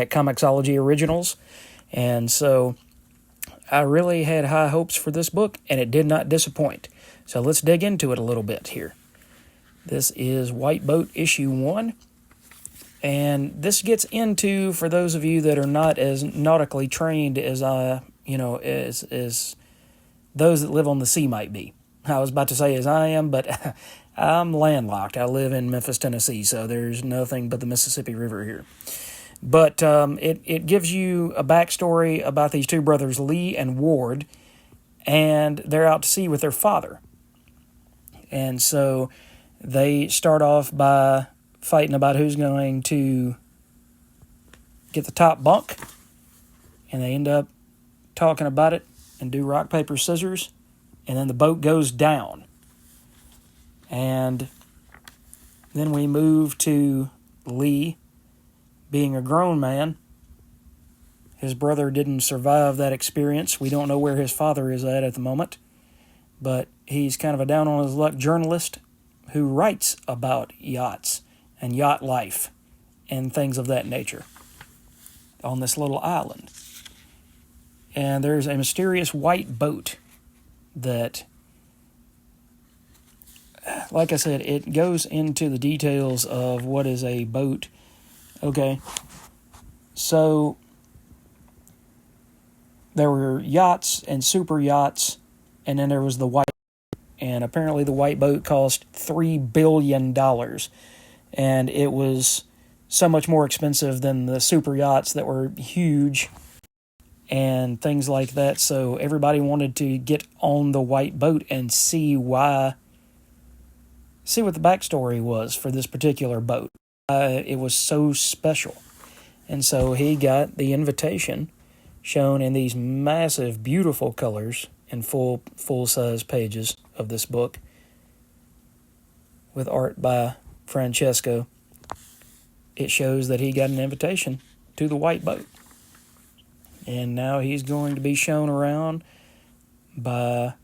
at Comixology Originals. And so I really had high hopes for this book, and it did not disappoint. So let's dig into it a little bit here. This is White Boat Issue 1. And this gets into, for those of you that are not as nautically trained as as those that live on the sea might be. I was about to say as I am, but I'm landlocked. I live in Memphis, Tennessee, so there's nothing but the Mississippi River here. But it gives you a backstory about these two brothers, Lee and Ward, and they're out to sea with their father. And so they start off by fighting about who's going to get the top bunk, and they end up talking about it and do rock, paper, scissors, and then the boat goes down. And then we move to Lee being a grown man. His brother didn't survive that experience. We don't know where his father is at the moment, but he's kind of a down on his luck journalist who writes about yachts and yacht life and things of that nature on this little island. And there's a mysterious white boat that, like I said, it goes into the details of what is a boat. Okay, so there were yachts and super yachts, and then there was the white boat. And apparently the white boat cost $3 billion. And it was so much more expensive than the super yachts that were huge and things like that. So everybody wanted to get on the white boat and see what the backstory was for this particular boat. It was so special. And so he got the invitation shown in these massive, beautiful colors in full-size pages of this book with art by Francesco. It shows that he got an invitation to the white boat. And now he's going to be shown around by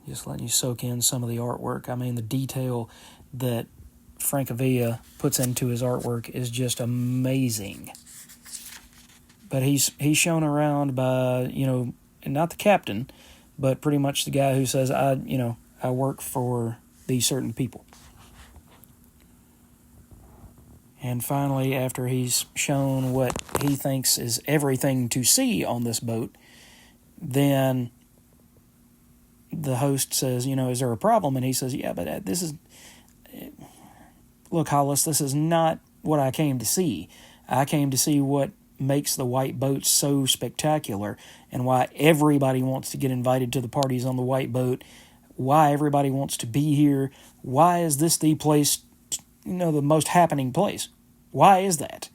just letting you soak in some of the artwork. I mean, the detail that Francavilla puts into his artwork is just amazing. But he's shown around by, not the captain, but pretty much the guy who says, I work for these certain people. And finally, after he's shown what he thinks is everything to see on this boat, then the host says, is there a problem? And he says, yeah, but look, Hollis, this is not what I came to see. I came to see what makes the white boat so spectacular and why everybody wants to get invited to the parties on the white boat, why everybody wants to be here. Why is this the place, the most happening place? Why is that?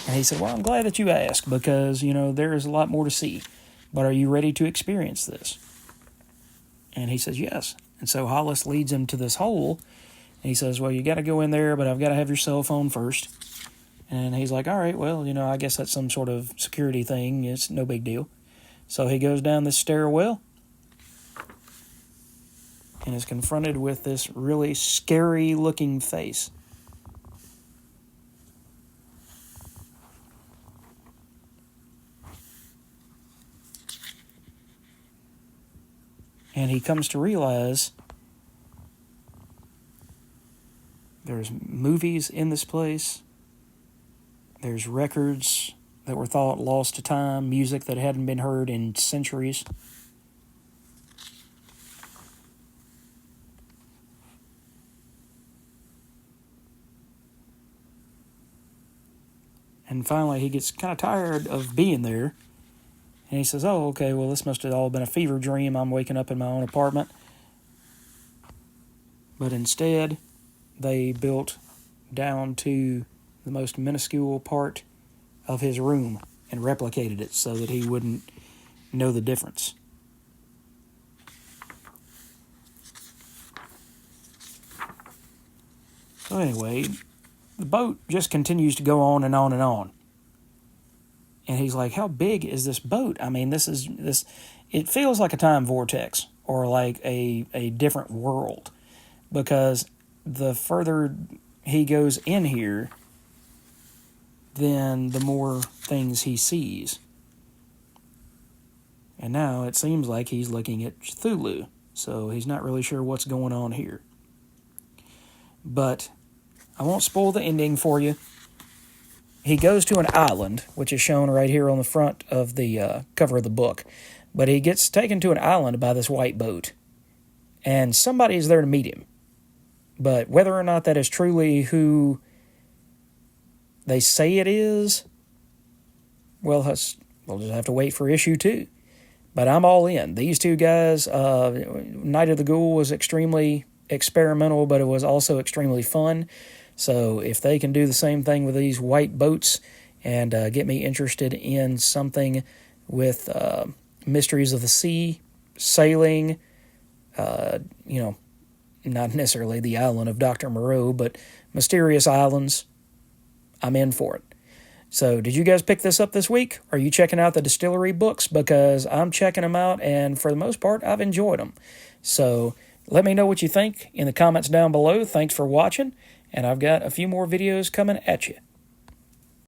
And he said, well, I'm glad that you asked because, there is a lot more to see. But are you ready to experience this? And he says, yes. And so Hollis leads him to this hole. And he says, well, you got to go in there, but I've got to have your cell phone first. And he's like, all right, well, I guess that's some sort of security thing. It's no big deal. So he goes down this stairwell and is confronted with this really scary-looking face. And he comes to realize there's movies in this place. There's records that were thought lost to time, music that hadn't been heard in centuries. And finally, he gets kind of tired of being there. And he says, oh, okay, well, this must have all been a fever dream. I'm waking up in my own apartment. But instead, they built down to the most minuscule part of his room and replicated it so that he wouldn't know the difference. So anyway, the boat just continues to go on and on and on. And he's like, how big is this boat? I mean, it feels like a time vortex or like a different world because the further he goes in here, then the more things he sees. And now it seems like he's looking at Cthulhu, so he's not really sure what's going on here. But I won't spoil the ending for you. He goes to an island, which is shown right here on the front of the cover of the book. But he gets taken to an island by this white boat. And somebody is there to meet him. But whether or not that is truly who they say it is, well, we'll just have to wait for issue 2. But I'm all in. These two guys, Night of the Ghoul was extremely experimental, but it was also extremely fun. So if they can do the same thing with these white boats and get me interested in something with mysteries of the sea, sailing, not necessarily the island of Dr. Moreau, but mysterious islands, I'm in for it. So did you guys pick this up this week? Are you checking out the DSTLRY books? Because I'm checking them out, and for the most part, I've enjoyed them. So let me know what you think in the comments down below. Thanks for watching, and I've got a few more videos coming at you.